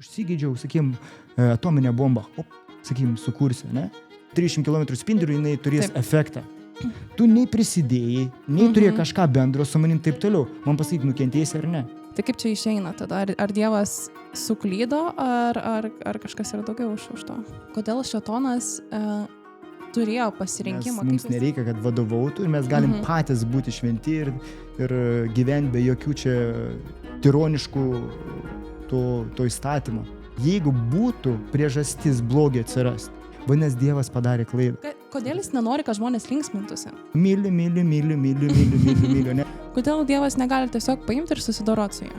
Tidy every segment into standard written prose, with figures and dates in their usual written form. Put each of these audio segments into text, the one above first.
užsigydžiau, sakykim, atominę bombą, sakykim, sukursi, ne? 300 km spinduliu jinai turės efektą. Tu nei prisidėjai, nei turėjai kažką bendro su manim taip toliau. Man pasakyk, nukentėsi ar ne. Tai kaip čia išeina tada? Ar Dievas suklydo, ar kažkas yra daugiau už to? Kodėl šėtonas turėjo pasirinkimą? Mums nereikia, kad vadovautų ir mes galim patys būti šventi ir gyventi be jokių čia tironiškų to įstatymo. Jeigu būtų priežastis blogį atsirasti, vadinasi, Dievas padarė klaidą. Kodėl jis nenori, kad žmonės linksmintųsi? Myli, ne? Kodėl Dievas negali tiesiog paimti ir susidoroti su juo?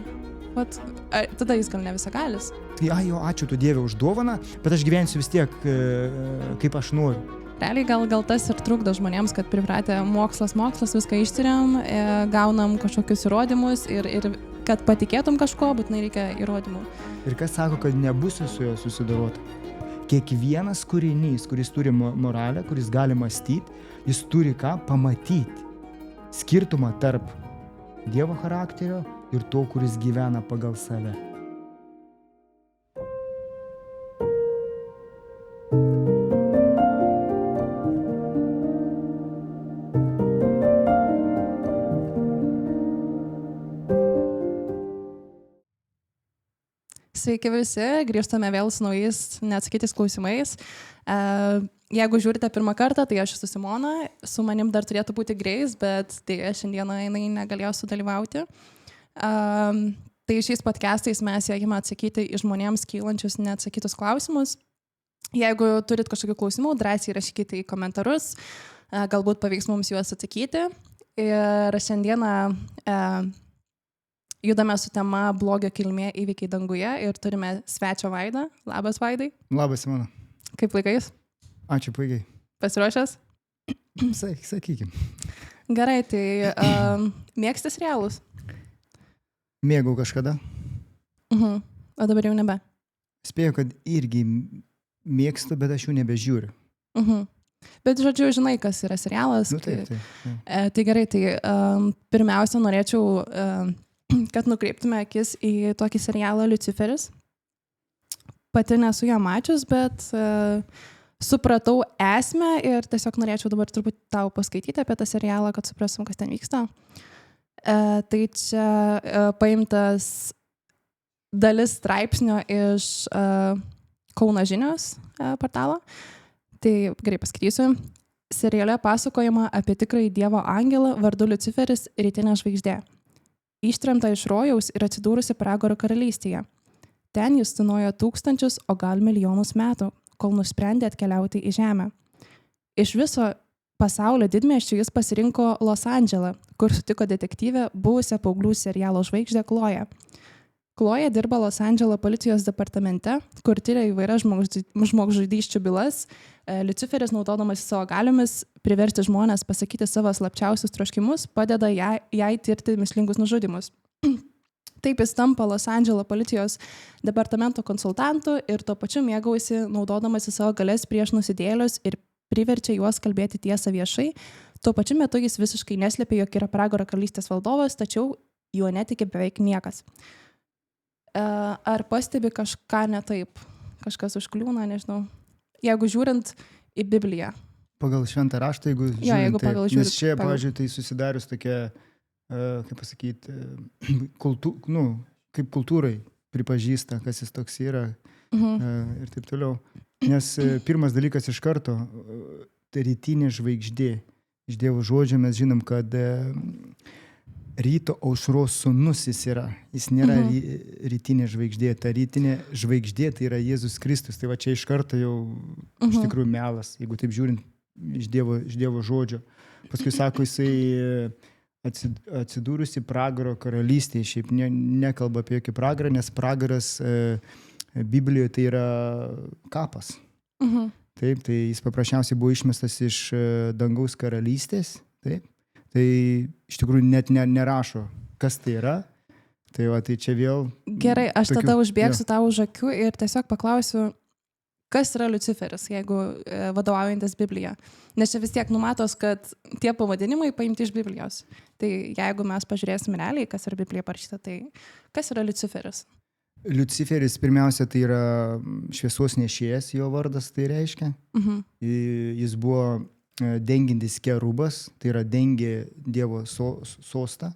Tada jis gal ne visagalis. Ačiū tu Dieve už dovaną, bet aš gyvensiu vis tiek, kaip aš noriu. Realiai gal tas ir trukdo žmonėms, kad pripratę mokslas, viską ištiriam, gaunam kažkokius įrodymus ir kad patikėtum kažko, būtinai reikia įrodymų. Ir kas sako, kad nebus su juo susidorota? Kiekvienas kūrinys, kuris turi moralę, kuris gali mąstyti, jis turi ką pamatyti. Skirtumą tarp Dievo charakterio ir to, kuris gyvena pagal save. Sveiki visi, grįžtame vėl su naujais neatsakytais klausimais. Jeigu žiūrite pirmą kartą, tai aš esu Simona, su manim dar turėtų būti Grace, bet tai šiandieną jinai negalėjo sudalyvauti. Tai šiais podcastais mes siekime atsakyti į žmonėms kylančius neatsakytus klausimus. Jeigu turit kažkokių klausimų, drąsiai rašykite į komentarus, galbūt pavyks mums juos atsakyti. Ir šiandieną judame su tema blogio kilmė įvykiai danguje ir turime svečią Vaidą. Labas, Vaidai. Labas, Simona. Kaip laikais? Ačiū, puikiai. Pasiruošęs? Sakykim. Gerai, tai mėgsti serialus? Mėgau kažkada. O dabar jau nebe? Spėjau, kad irgi mėgstu, bet aš jų nebežiūriu. Bet žodžiu, žinai, kas yra serialas. Taip. Tai gerai, tai pirmiausia norėčiau kad nukreiptume akis į tokį serialą Liuciferis. Pati nesu jo mačius, bet supratau esmę ir tiesiog norėčiau dabar turbūt tau paskaityti apie tą serialą, kad suprasim, kas ten vyksta. Tai čia paimtas dalis straipsnio iš Kauno žinios portalo. Tai gerai paskaitysiu. Seriale pasakojama apie tikrąjį Dievo angelą vardu Liuciferis rytinė žvaigždė. Ištremta iš rojaus ir atsidūrusi pragaro karalystėje. Ten jis tūnojo tūkstančius, o gal milijonus metų, kol nusprendė atkeliauti į žemę. Iš viso pasaulio didmiesčių jis pasirinko Los Andželą, kur sutiko detektyvę buvusią paauglių serialo žvaigždę Chloe. Chloe dirba Los Andželo policijos departamente, kur tyria įvairias žmogžudysčių bylas. Liuciferis, naudodamas savo galiomis priversti žmonės pasakyti savo slapčiausius troškimus, padeda jai tirti mįslingus nužudymus. Taip jis tampa Los Andželo policijos departamento konsultantu ir tuo pačiu mėgaujasi naudodamas savo galias prieš nusidėjėlius ir priverčia juos kalbėti tiesą viešai. Tuo pačiu metu jis visiškai neslėpia, jog yra pragaro karalystės valdovas, tačiau juo netiki beveik niekas. Ar pastebi kažką ne taip? Kažkas užkliūna, nežinau. Jeigu žiūrint į Bibliją. Pagal šventą raštą, jeigu žiūrint, jeigu pagal žiūrint, nes čia, pavyzdžiui, tai susidarius tokia, kaip pasakyti, kaip kultūrai pripažįsta, kas jis toks yra ir taip toliau. Nes pirmas dalykas iš karto, tai rytinė žvaigždė. Iš Dievo žodžio mes žinom, kad ryto aušros sūnus jis yra. Jis nėra rytinė žvaigždė. Ta rytinė žvaigždė tai yra Jėzus Kristus. Tai va čia iš karto jau iš tikrųjų melas, jeigu taip žiūrint iš Dievo žodžio. Paskui sako, jisai atsidūrusi pragaro karalystėje. Šiaip nekalba apie jokį pragarą, nes pragaras Biblijoje tai yra kapas. Taip, tai jis paprasčiausiai buvo išmestas iš dangaus karalystės. Taip. Tai iš tikrųjų net nerašo, kas tai yra. Tai va, tai čia vėl... Gerai, aš tada užbėgsiu tau už akių ir tiesiog paklausiu, kas yra Liuciferis, jeigu vadovaujantis Biblija. Nes čia vis tiek numatos, kad tie pavadinimai paimti iš Biblijos. Tai jeigu mes pažiūrėsim realiai, kas yra Biblija parašyta, tai kas yra Liuciferis? Liuciferis pirmiausia tai yra šviesos nešėjas, jo vardas tai reiškia. Jis buvo dengintis kerubas, tai yra dengė Dievo sostą.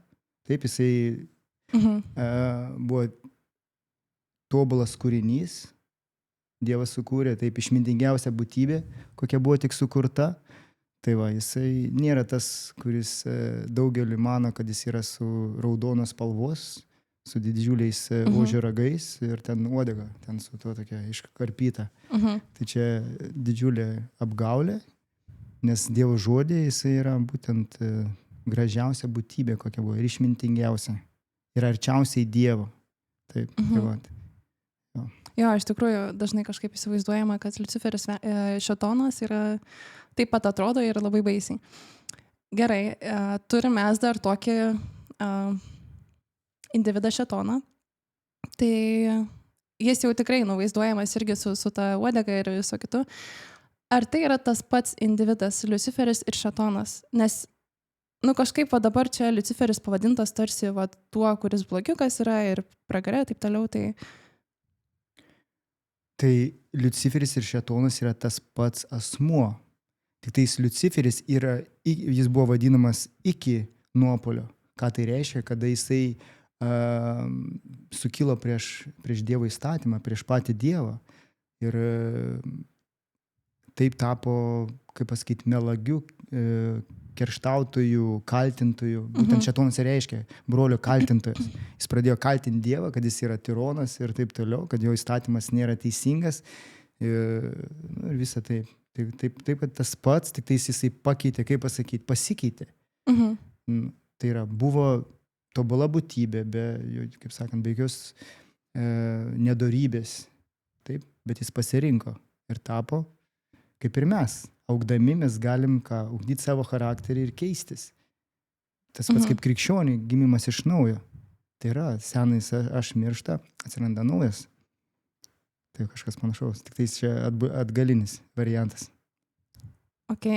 Taip, jisai buvo tobulas kūrinys, Dievas sukūrė, taip, išmintingiausia būtybė, kokia buvo tik sukurta. Tai va, jisai nėra tas, kuris daugeliu mano, kad jis yra su raudonos spalvos, su didžiuliais ožio ragais ir ten uodega, ten su tuo tokia iškarpyta. Tai čia didžiulė apgaulė, nes Dievo žodė jisai yra būtent gražiausia būtybė, kokia buvo, ir išmintingiausia, ir arčiausiai Dievo. Taip, tai va. Jo, iš tikrųjų, dažnai kažkaip įsivaizduojama, kad Liuciferis šėtonas yra taip pat atrodo ir labai baisiai. Gerai, turim mes dar tokį individą šėtoną. Tai jis jau tikrai nuvaizduojamas irgi su ta uodega ir viso kitu. Ar tai yra tas pats individas, Liuciferis ir šėtonas? Nes, kažkaip dabar čia Liuciferis pavadintas tarsi tuo, kuris blogiukas yra ir pragare, taip toliau, tai... Tai Liuciferis ir šėtonas yra tas pats asmuo. Tik tais Liuciferis jis buvo vadinamas iki nuopuolio. Ką tai reiškia? Kada jisai sukilo prieš Dievo įstatymą, prieš patį Dievą. Ir taip tapo, kaip pasakyti, melagiu, kerštautojų, kaltintojų. Būtent šėtonas reiškia brolio kaltintojas. Jis pradėjo kaltinti Dievą, kad jis yra tironas ir taip toliau, kad jo įstatymas nėra teisingas. Ir visa taip. Taip, kad tas pats, tik tais jisai pakeitė, kaip pasakyti, pasikeitė. Tai yra, buvo tobula būtybė, kaip sakant, be jokios nedorybės. Taip, bet jis pasirinko ir tapo, kaip ir mes. Augdami mes galim ugdyti savo charakterį ir keistis. Tas pats kaip krikščionių gimimas iš naujo. Tai yra, senas aš miršta, atsiranda naujas. Tai kažkas panašaus. Tik tai čia atgalinis variantas. Ok.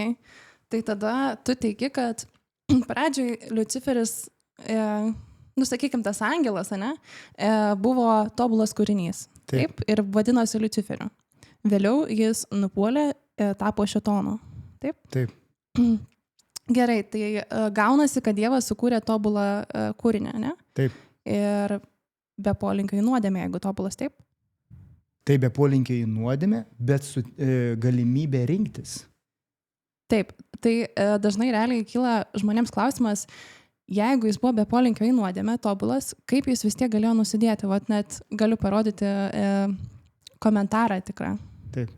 Tai tada tu teigi, kad pradžioj Liuciferis, sakykim, tas angelas, buvo tobulas kūrinys. Taip. Ir vadinosi Liuciferiu. Vėliau jis nupuolė, tapo šėtonu. Taip? Taip. Gerai, tai gaunasi, kad Dievas sukūrė tobulą kūrinį, ne? Taip. Ir be polinkio į nuodėmę, jeigu tobulas, taip? Tai be polinkio į nuodėmę, bet su galimybė rinktis. Taip, tai dažnai realiai kyla žmonėms klausimas, jeigu jis buvo be polinkio į nuodėmę, tobulas, kaip jis vis tiek galėjo nusidėti? Vat net galiu parodyti komentarą tikrą. Taip.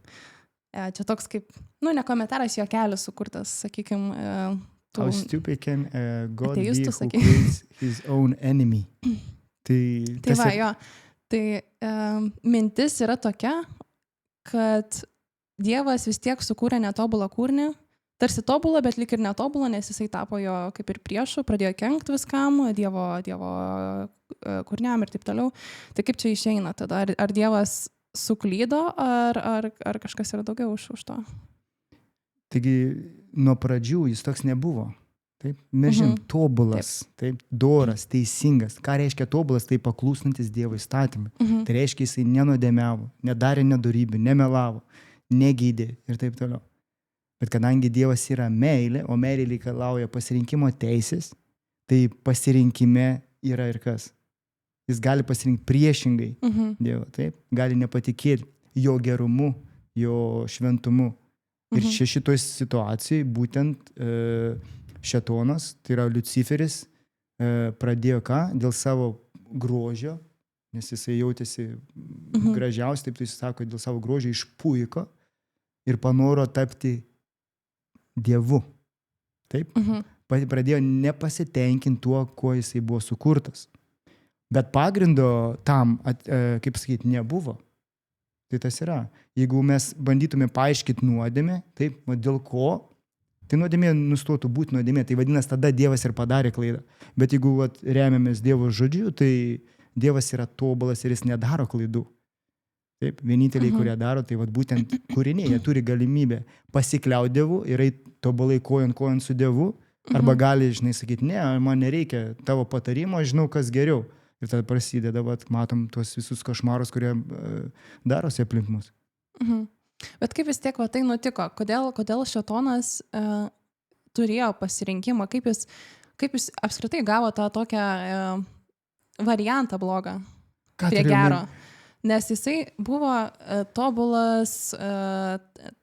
Čia toks kaip, ne komentaras, juokelis sukurtas, sakykim, How stupid can God be who creates his own enemy? Tai va, jo. Tai mintis yra tokia, kad Dievas vis tiek sukūrė netobulą kūrinį, tarsi tobulą, bet lyg ir netobulą, nes jisai tapo jo kaip ir priešu, pradėjo kenkti viskam, Dievo kūriniam ir taip toliau. Tai kaip čia išeina tada? Ar Dievas suklydo, ar kažkas yra daugiau už to? Taigi, nuo pradžių jis toks nebuvo. Taip? Mes žinom, tobulas, taip, doras, teisingas. Ką reiškia tobulas? Tai paklūstantis Dievo įstatymui. Tai reiškia, jisai nenodėmiavo, nedarė nedorybių, nemelavo, negydė ir taip toliau. Bet kadangi Dievas yra meilė, o meilė reikalauja pasirinkimo teisės, tai pasirinkime yra ir kas? Jis gali pasirinkti priešingai Dievą, taip? Gali nepatikėti jo gerumu, jo šventumu. Ir šitoj situacijai būtent šėtonas, tai yra Liuciferis, pradėjo ką? Dėl savo grožio, nes jisai jautėsi gražiausiai, taip tai jis sako, dėl savo grožio išpuiko ir panoro tapti Dievu. Taip? Pradėjo nepasitenkinti tuo, kuo jisai buvo sukurtas. Bet pagrindo tam, kaip sakyti, nebuvo. Tai tas yra. Jeigu mes bandytume paaiškinti nuodėmę, taip, dėl ko, tai nuodėmė nustotų būti nuodėmė. Tai vadinasi, tada Dievas ir padarė klaidą. Bet jeigu remiamės Dievo žodžiu, tai Dievas yra tobulas ir jis nedaro klaidų. Taip, vieninteliai, kurie daro, tai būtent kūriniai, jie turi galimybę pasikliauti Dievu ir eiti tobulai kojon su Dievu, arba gali, sakyti, ne, man nereikia tavo patarimo, žinau, kas geriau. Ir tada prasideda, matom tuos visus košmarus, kurie darosi aplink mus. Bet kaip vis tiek tai nutiko? Kodėl Šėtonas turėjo pasirinkimą? Kaip jis apskritai gavo tą tokią variantą blogą prie gero? Nes jisai buvo tobulas,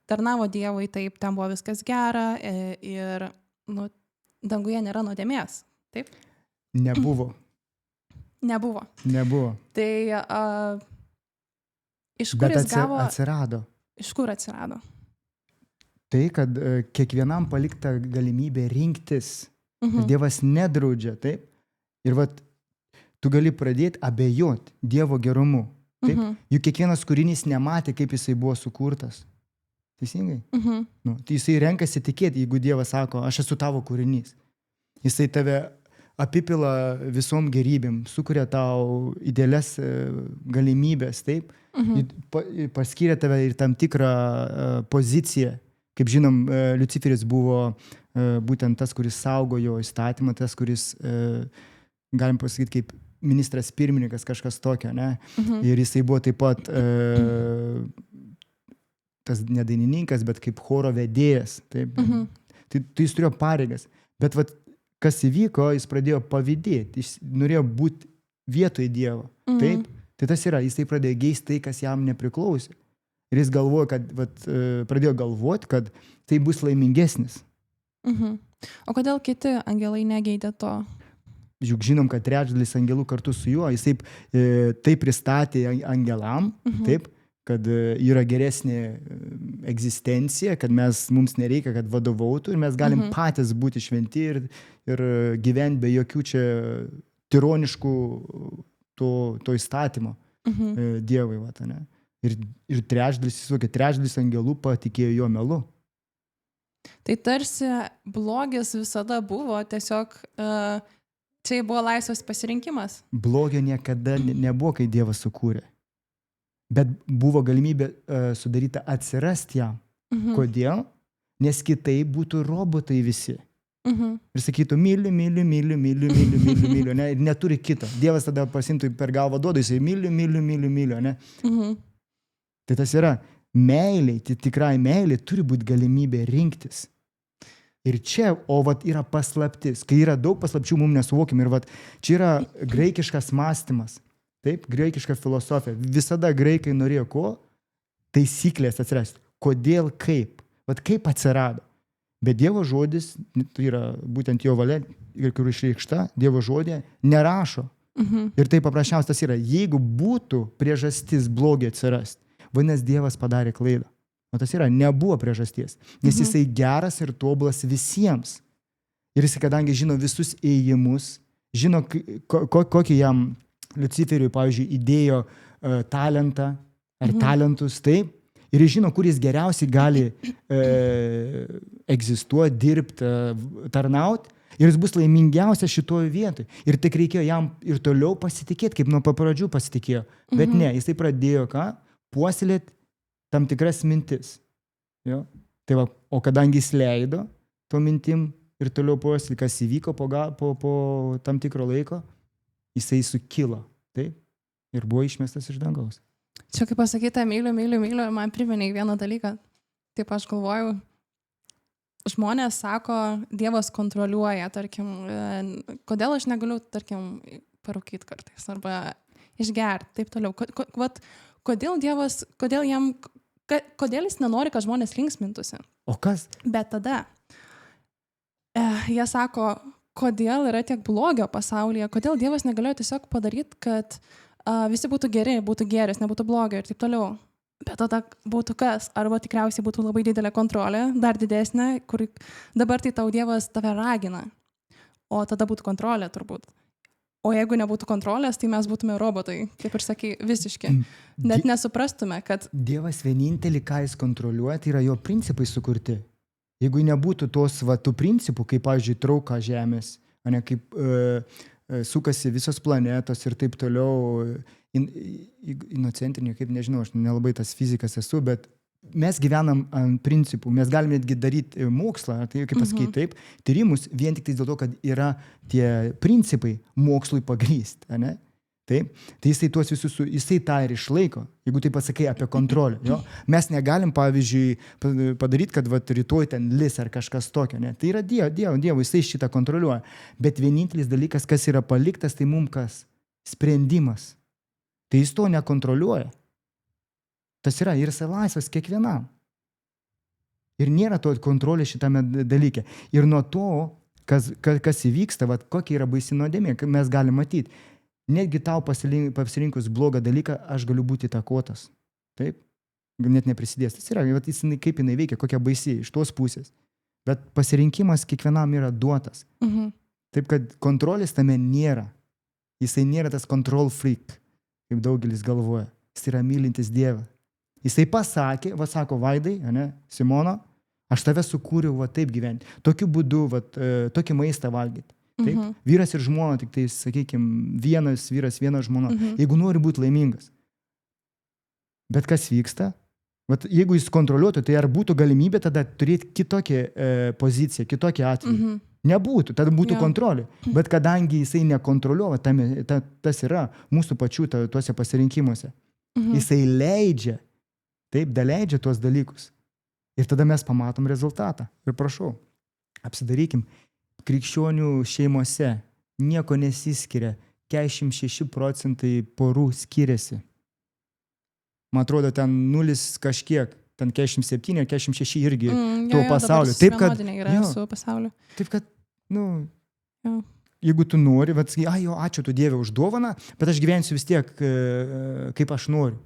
tarnavo Dievui, taip, ten buvo viskas gera ir danguje nėra nuodėmės, taip? Nebuvo. Tai iš kur jis gavo? Atsirado. Iš kur atsirado? Tai, kad kiekvienam palikta galimybė rinktis. Dievas nedraudžia, taip? Ir tu gali pradėti abejoti Dievo gerumu. Taip? Juk kiekvienas kūrinys nematė, kaip jisai buvo sukurtas. Teisingai? Tai jisai renkasi tikėti, jeigu Dievas sako, aš esu tavo kūrinys. Jisai tave apipila visom gerybėm, sukuria tau idealias galimybės, taip? Paskyrė tave ir tam tikrą poziciją. Kaip žinom, Liuciferis buvo būtent tas, kuris saugojo įstatymą, tas, kuris, galim pasakyti, kaip ministras pirmininkas, kažkas tokio, ne? Ir jisai buvo taip pat tas nedainininkas, bet kaip choro vedėjas, taip? Tai jis turėjo pareigas. Bet kas įvyko, jis pradėjo pavydėti, jis norėjo būti vietoj Dievo, taip? Tai tas yra, jisai pradėjo geisti tai, kas jam nepriklausė. Ir jis galvojo, pradėjo galvoti, kad tai bus laimingesnis. O kodėl kiti angelai negeidė to? Juk žinom, kad trečdalis angelų kartu su juo, jisai tai pristatė angelam, taip, kad yra geresnė egzistencija, kad mums nereikia, kad vadovautų ir mes galim patys būti šventi ir gyventi be jokių čia tironiškų to įstatymo Dievui, ne? Ir trečdalis angelų patikėjo jo melu. Tai tarsi blogis visada buvo, tiesiog čia buvo laisvas pasirinkimas. Blogio niekada nebuvo, kai Dievas sukūrė. Bet buvo galimybė sudaryta atsirasti jam. Kodėl? Nes kitaip būtų robotai visi. Ir sakytų, myliu, ne? Ir neturi kito. Dievas tada pasimtų per galvą duodu, jisai myliu, ne? Tai tas yra meilė, tai tikrai meilė turi būti galimybė rinktis. Ir čia, yra paslaptis. Kai yra daug paslapčių, mums nesuvokim. Ir čia yra graikiškas mąstymas. Taip, graikiška filosofija. Visada graikai norėjo ko? Taisyklės atsirasti. Kodėl, kaip? Kaip atsirado? Bet Dievo žodis, tai yra būtent jo valia, ir kur išreikšta, Dievo žodė nerašo. Ir tai paprasčiausias yra, jeigu būtų priežastis blogį atsirasti, vadinasi, Dievas padarė klaidą. O tas yra, nebuvo priežasties. Nes jisai geras ir tobulas visiems. Ir jisai, kadangi žino visus ėjimus, žino, kokį jam Liuciferiui, pavyzdžiui, įdėjo talentą ar talentus, taip. Ir jis žino, kur jis geriausiai gali egzistuoti, dirbti, tarnauti. Ir jis bus laimingiausias šitoje vietoje. Ir tik reikėjo jam ir toliau pasitikėti, kaip nuo pradžių pasitikėjo. Bet ne, jisai pradėjo puoselėti tam tikras mintis. Jo? Tai o kadangi jis leido to mintim ir toliau puoselėti, kas įvyko po tam tikro laiko, jisai sukilo. Taip? Ir buvo išmestas iš dangaus. Čia kaip pasakyta, myliu, man priminė vieną dalyką. Taip aš galvoju, žmonės sako, Dievas kontroliuoja, tarkim, kodėl aš negaliu, tarkim, parūkyti kartais, arba išgerti, taip toliau. Kodėl Dievas, kodėl jis nenori, kad žmonės linksmintųsi? O kas? Bet tada jie sako, kodėl yra tiek blogio pasaulyje, kodėl Dievas negalėjo tiesiog padaryti, kad visi būtų geri, būtų gėris, nebūtų blogio ir taip toliau. Bet tada būtų kas? Arba tikriausiai būtų labai didelė kontrolė, dar didesnė, kur dabar tai tau Dievas tave ragina. O tada būtų kontrolė turbūt. O jeigu nebūtų kontrolės, tai mes būtume robotai, kaip ir sakai, visiški. Net nesuprastume, kad... Dievas vienintelį, ką jis kontroliuoja, tai yra jo principai sukurti. Jeigu nebūtų tų principų, kaip, pavyzdžiui, trauka Žemės, kaip sukasi visos planetos ir taip toliau, inocentrinių, kaip nežinau, aš nelabai tas fizikas esu, bet mes gyvenam ant principų, mes galime netgi daryti mokslą, tai kaip pasakyti taip, tyrimus vien tik dėl to, kad yra tie principai mokslui pagrįsti, ne? Taip, tai jisai tuos visus, jisai tą ir išlaiko, jeigu taip pasakai apie kontrolę. Jo? Mes negalim, pavyzdžiui, padaryti, kad vat, rytoj ten lis ar kažkas tokio. Ne? Tai yra Dievo, jisai šitą kontroliuoja. Bet vienintelis dalykas, kas yra paliktas, tai mums kas? Sprendimas. Tai jis to nekontroliuoja. Tas yra ir jisai laisvas kiekvienam. Ir nėra to kontrolės šitame dalyke. Ir nuo to, kas įvyksta, vat, kokia yra baisi nuodėmė, mes galim matyti. Netgi tau pasirinkus blogą dalyką, aš galiu būti įtakotas. Taip? Net neprisidės. Tas yra, kaip jinai veikia, kokia baisi iš tos pusės. Bet pasirinkimas kiekvienam yra duotas. Taip, kad kontrolės tame nėra. Jisai nėra tas control freak, kaip daugelis galvoja. Jis yra mylintis Dievą. Jisai pasakė, sako Vaidai, ne, Simono, aš tave sukūriau taip gyventi. Tokiu būdu, tokį maistą valgyti. Taip? Vyras ir žmona, tik tai, sakykime, vienas vyras, viena žmona. Jeigu nori būti laimingas. Bet kas vyksta? Jeigu jis kontroliuotų, tai ar būtų galimybė tada turėti kitokią poziciją, kitokį atvejį? Nebūtų, tada būtų kontrolė. Bet kadangi jisai nekontroliuoja, tas yra mūsų pačių tuose pasirinkimuose. Jisai leidžia, taip, daleidžia tuos dalykus. Ir tada mes pamatom rezultatą. Ir prašau, apsidarykim. Krikščionių šeimose nieko nesiskiria, 46% porų skiriasi. Man atrodo, ten 0 kažkiek, ten 47 ar 46 irgi to pasaulio. Taip, kad, taip, kad, jeigu tu nori, ačiū tu Dieve už dovaną, bet aš gyvensiu vis tiek, kaip aš noriu.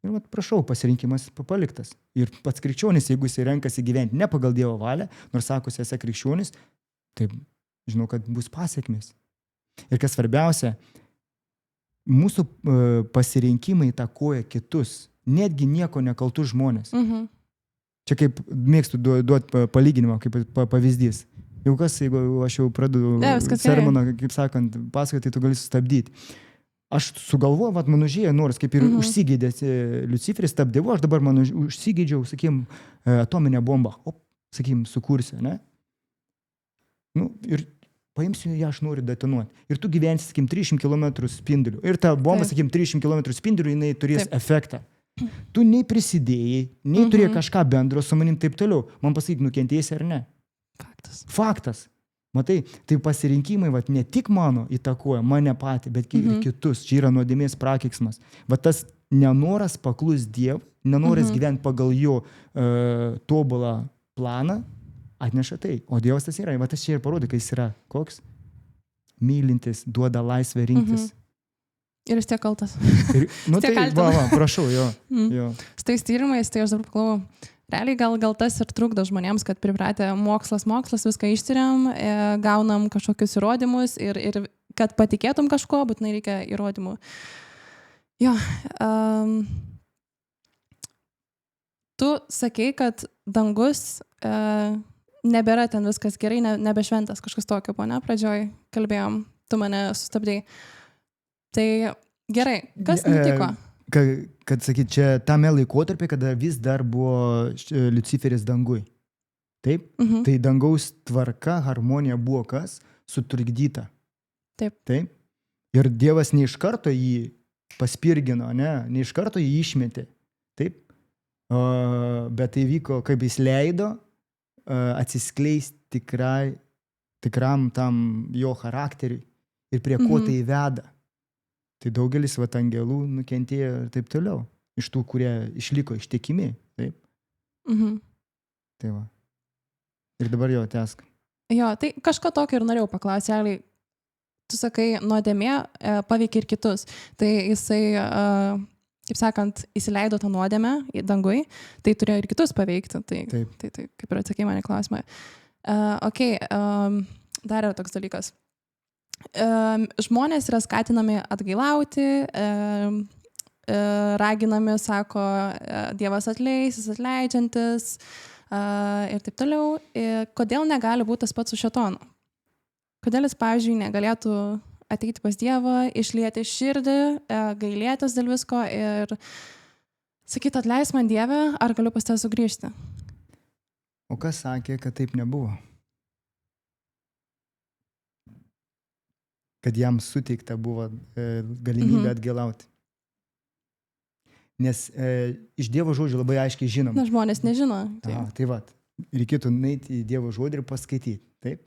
Ir prašau, pasirinkimas paliktas. Ir pats krikščionis, jeigu jis renkasi gyventi ne pagal Dievo valią, nors sakosi esi krikščionis, tai žinau, kad bus pasiekmės. Ir kas svarbiausia, mūsų pasirinkimai įtakoja kitus, netgi nieko nekaltus žmonės. Čia kaip mėgstu duoti palyginimą, kaip pavyzdys. Jeigu aš jau pradedu sermoną, kaip sakant, pasakoti, tai tu gali sustabdyti. Aš sugalvoju, man užėjo noras, kaip ir užsigydęs Liuciferis tapti Dievu, aš dabar užsigydžiau, sakykim, atominę bombą, sukursiu, ne? Ir paimsiu ją, aš noriu detonuoti. Ir tu gyvensi, sakykim, 300 km spinduliu. Ir ta bomba, sakykim, 300 km spinduliu, jinai turės efektą. Tu nei prisidėjai, nei turėjai kažką bendro su manim taip toliau. Man pasakyk, nukentėsi ar ne? Faktas. Matai, tai pasirinkimai ne tik mano įtakoja, mane patį, bet ir kitus. Čia yra nuodėmės prakeiksmas. Tas nenoras paklus Dievui, nenoras gyventi pagal jo tobulą planą, atneša tai. O Dievas tas yra. Tas čia ir parodo, kai jis yra koks? Mylintis, duoda laisvę rinktis. Ir jis tiek kaltas. Tai, prašau, jo. Su tais tyrimais, tai aš dabar pagalvoju, realiai gal tas ir trukdo žmonėms, kad pripratę mokslas, viską ištiriam, gaunam kažkokius įrodymus ir kad patikėtum kažko, būtinai reikia įrodymų. Jo. Tu sakei, kad dangus nebėra ten viskas gerai, nebešventas, kažkas tokio, ne, pradžioj kalbėjom, tu mane sustabdėjai. Tai gerai, kas nutiko? Kad sakyt, čia tame laikotarpį, kada vis dar buvo Liuciferis dangui. Taip? Tai dangaus tvarka, harmonija buvo kas? Sutrikdyta. Taip? Ir Dievas ne iš karto jį paspirgino, ne iš karto jį išmetė. Taip? Bet tai vyko, kaip jis leido atsiskleisti tikram tam jo charakteriui ir prie ko tai veda. Tai daugelis angelų nukentėjo ir taip toliau. Iš tų, kurie išliko ištikimi. Taip? Tai va. Ir dabar jo tęsk. Jo, tai kažko tokio ir norėjau paklausyti. Tu sakai, nuodėmė paveikia ir kitus. Tai jisai, kaip sakant, įsileido tą nuodėmę į dangui, tai turėjo ir kitus paveikti. Tai kaip ir atsakei mane klausimą. Dar yra toks dalykas. Žmonės yra skatinami atgailauti, raginami, sako, Dievas atleis, jis atleidžiantis ir taip toliau. Kodėl negali būti tas pats su šėtonu? Kodėl jis, pavyzdžiui, negalėtų ateiti pas Dievą, išlieti širdį, gailėtis dėl visko ir sakyti, atleis man Dieve, ar galiu pas tave sugrįžti? O kas sakė, kad taip nebuvo? kad jam suteikta buvo galimybė atgailauti. Nes iš Dievo žodžio labai aiškiai žinom. Na, žmonės nežino. Tai va, reikėtų nueiti į Dievo žodį ir paskaityti. Taip?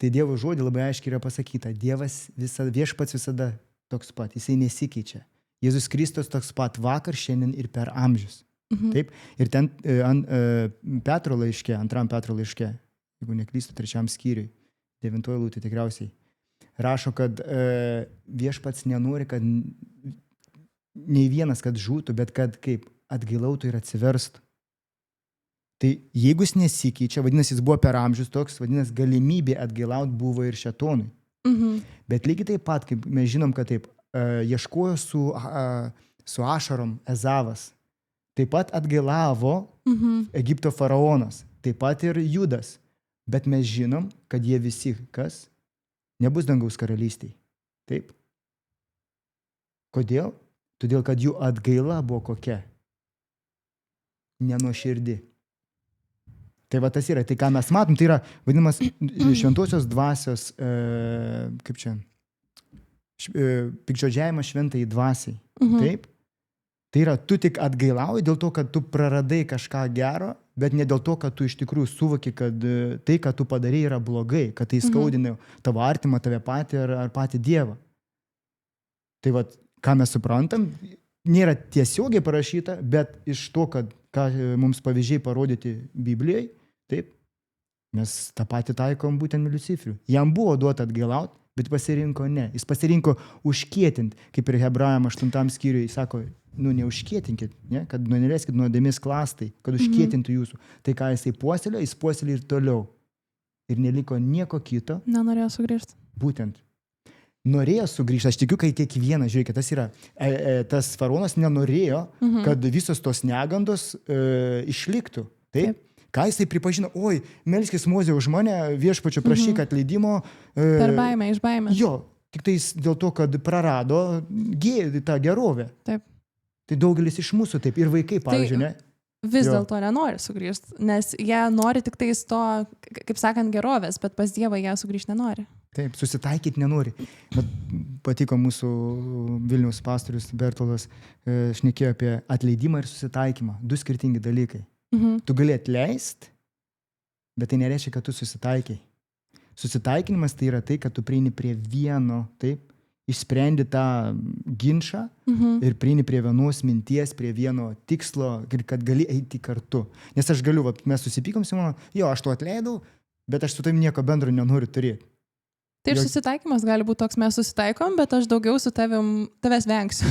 Tai Dievo žodį labai aiškiai yra pasakyta. Viešpats visada toks pat, jisai nesikeičia. Jėzus Kristus toks pat vakar, šiandien ir per amžius. Taip? Ir ten Petro laiške, 2 Petro laiške, jeigu neklystu, 3 skyriui, 9 eilutė tikriausiai, rašo, kad viešpats nenori, kad nei vienas, kad žūtų, bet kad kaip atgailautų ir atsiverstų. Tai jeigu jis nesikeičia, vadinasi, jis buvo per amžius toks, vadinasi, galimybė atgailauti buvo ir šėtonui. Bet lygiai taip pat, kaip mes žinom, kad taip, ieškojo su ašarom Ezavas, taip pat atgailavo Egipto faraonas, taip pat ir Judas. Bet mes žinom, kad jie visi, kas? Nebus dangaus karalystėje. Taip? Kodėl? Todėl, kad jų atgaila buvo kokia? Nenuoširdi. Tai va tas yra, tai ką mes matom, tai yra vadinamas šventosios dvasios, kaip čia, piktžodžiavimas šventai dvasiai. Taip? Tai yra, tu tik atgailauji dėl to, kad tu praradai kažką gero, bet ne dėl to, kad tu iš tikrųjų suvoki, kad tai, ką tu padarei, yra blogai, kad tai skaudina tavo artimą, tave patį ar patį Dievą. Tai va, ką mes suprantam, nėra tiesiogiai parašyta, bet iš to, kad ką mums pavyzdžiai parodyti Biblijai, taip, mes tą patį taikom būtent Liuciferiu. Jam buvo duota atgailauti, bet pasirinko ne. Jis pasirinko užkietinti, kaip ir Hebrajam 8 skyriui, jis sako, neužkietinkit, ne? Kad neleiskit nuodėmės klastai, kad užkietintų jūsų. Tai ką jisai puoselėjo, jis puoselėjo ir toliau. Ir neliko nieko kito. Nenorėjo sugrįžti. Būtent. Norėjo sugrįžti, aš tikiu, kai kiekvienas, žiūrėkit, tas yra, tas faraonas nenorėjo, kad visos tos negandos išliktų. Taip? Ką jisai pripažino, oi, melskis Mozė už mane, viešpačio prašyk atleidimo. Per baimę, iš baimės. Jo, tik tais dėl to, kad prarado tą gerovę. Taip. Tai daugelis iš mūsų taip, ir vaikai, pavyzdžiui, ne? Vis dėlto nenori sugrįžti, nes jie nori tik tais to, kaip sakant, gerovės, bet pas Dievą jie sugrįžti nenori. Taip, susitaikyti nenori. Bet patiko mūsų Vilniaus pastorius Bertolas, šnekėjo apie atleidimą ir susitaikymą. 2 skirtingi dalykai. Tu gali atleisti, bet tai nereiškia, kad tu susitaikiai. Susitaikinimas tai yra tai, kad tu prieini prie vieno, taip, išsprendi tą ginčą ir prieini prie vienos minties, prie vieno tikslo, kad gali eiti kartu. Nes aš galiu, mes susipykom, Simona, jo, aš to atleidau, bet aš su tavim nieko bendro nenoriu turėti. Taip, susitaikymas gali būti toks, mes susitaikom, bet aš daugiau su tavęs vengsiu.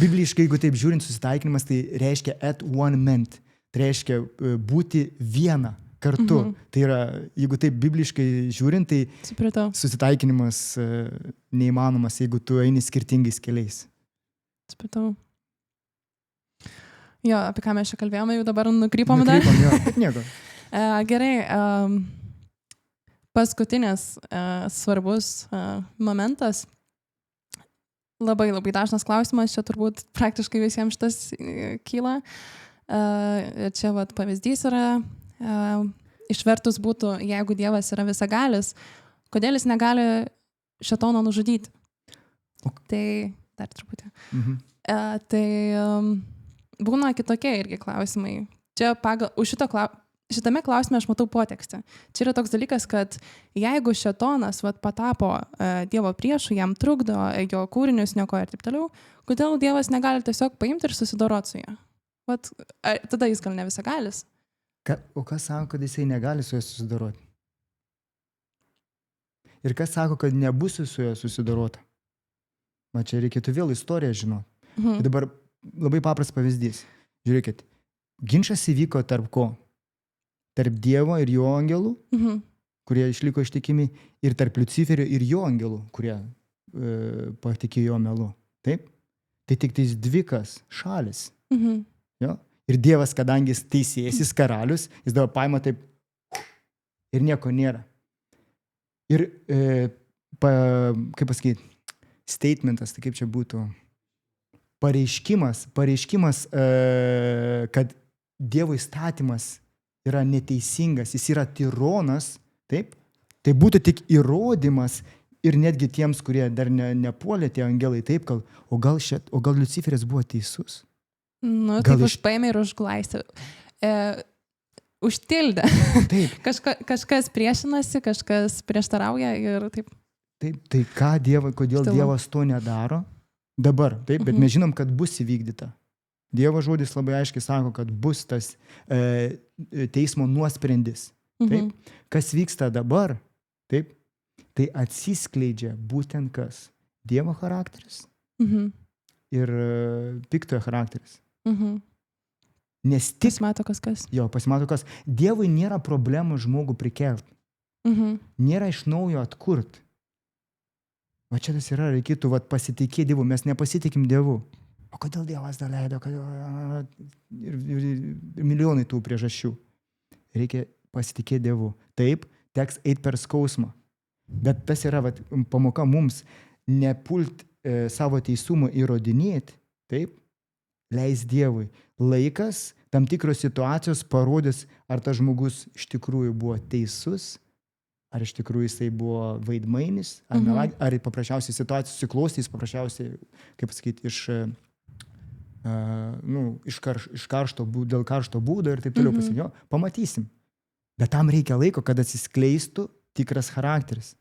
Bibliškai, jeigu taip žiūrint, susitaikinimas tai reiškia at one ment. Tai reiškia būti viena kartu. Tai yra, jeigu taip bibliškai žiūrint, tai Supratau. Susitaikinimas neįmanomas, jeigu tu eini skirtingais keliais. Supratau. Jo, apie ką mes čia kalbėjome, jau dabar nukrypom dar. Jo, nieko. Gerai. Paskutinis svarbus momentas. Labai dažnas klausimas, čia turbūt praktiškai visiems šitas kyla. Čia pavyzdys yra, išvertus būtų, jeigu Dievas yra visagalis, kodėl jis negali šėtono nužudyti? Tai dar truputį. Tai būna kitokie irgi klausimai. Čia šitame klausime aš matau potekstę. Čia yra toks dalykas, kad jeigu šėtonas patapo Dievo priešu, jam trukdo, jo kūrinius niokoja ir taip toliau, kodėl Dievas negali tiesiog paimti ir susidoroti su juo? Tada jis gal ne visagalis. O kas sako, kad jisai negali su juo susidoroti? Ir kas sako, kad nebus su juo susidorota? Čia reikėtų vėl istoriją žinoti. Dabar labai paprastas pavyzdys. Žiūrėkit, ginčas įvyko tarp ko? Tarp Dievo ir jo angelų, kurie išliko ištikimi, ir tarp Liuciferio ir jo angelų, kurie patikėjo jo melu. Taip? Tai tik tais 2 šalis. Jo? Ir Dievas, kadangi jis teisėjas, jis karalius, jis dabar paima taip ir nieko nėra. Ir, kaip pasakyti, statementas, tai kaip čia būtų, pareiškimas, kad Dievo įstatymas yra neteisingas, jis yra tironas, taip? Tai būtų tik įrodymas Ir netgi tiems, kurie dar nepuolė tie angelai, taip, o gal Liuciferis buvo teisus? Nu, taip užpaėmė ir užglaistė. Užtildė. Taip. Kažkas priešinasi, kažkas prieštarauja ir taip. Taip, tai kodėl Dievas to nedaro? Dabar, taip, bet mes žinom, kad bus įvykdyta. Dievo žodis labai aiškiai sako, kad bus tas teismo nuosprendis. Taip. Kas vyksta dabar, taip, tai atsiskleidžia būtent kas? Dievo charakteris ir piktojo charakteris. Nes tik... Pasimato kas. Jo, pasimato kas. Dievui nėra problemų žmogų prikelt. Nėra iš naujo atkurt. O čia tas yra, reikėtų pasitikėti Dievu. Mes nepasitikim Dievu. O kodėl Dievas dar leido? Ir milijonai tų priežasčių. Reikia pasitikėti Dievu. Taip, teks eiti per skausmą. Bet tas yra pamoka mums nepult savo teisumą įrodinėti. Taip, leis Dievui. Laikas, tam tikros situacijos parodys, ar tas žmogus iš tikrųjų buvo teisus, ar iš tikrųjų jisai buvo vaidmainis, ar paprasčiausiai situacijos susiklostys, paprasčiausiai, kaip pasakyti, dėl karšto būdo ir taip toliau pasinio. Pamatysim. Bet tam reikia laiko, kad atsiskleistų tikras charakteris.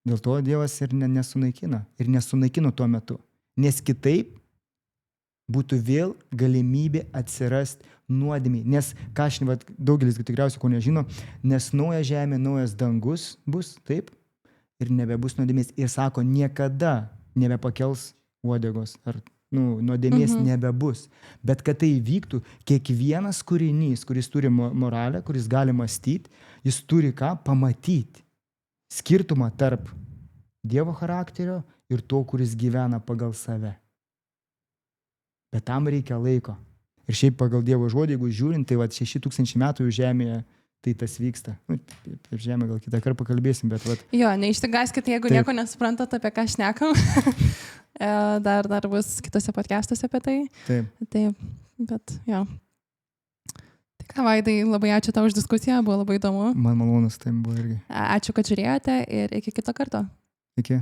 Dėl to Dievas ir nesunaikina. Ir nesunaikino tuo metu. Nes kitaip būtų vėl galimybė atsirasti nuodėmei. Nes, ką daugelis tikriausiai ko nežino, nes nauja žemė, naujas dangus bus, taip, ir nebebus nuodėmės. Ir sako, niekada nebepakels uodegos, ar nuodėmės nebebus. Bet kad tai vyktų, kiekvienas kūrinys, kuris turi moralę, kuris gali mąstyti, jis turi ką? Pamatyti. Skirtumą tarp Dievo charakterio ir to, kuris gyvena pagal save. Bet tam reikia laiko. Ir šiaip pagal Dievo žodį, jeigu žiūrint, tai 6000 metų žemėje tai tas vyksta. Per žemę gal kitą kartą pakalbėsim, bet... Jo, neišsigaskite, jeigu nieko nesuprantat, apie ką šnekam. dar bus kitose podcastuose apie tai. Taip, bet jo. Tai ką, Vaidai, labai ačiū tau už diskusiją, buvo labai įdomu. Man malonus tai buvo irgi. Ačiū, kad žiūrėjote ir iki kito karto. Iki.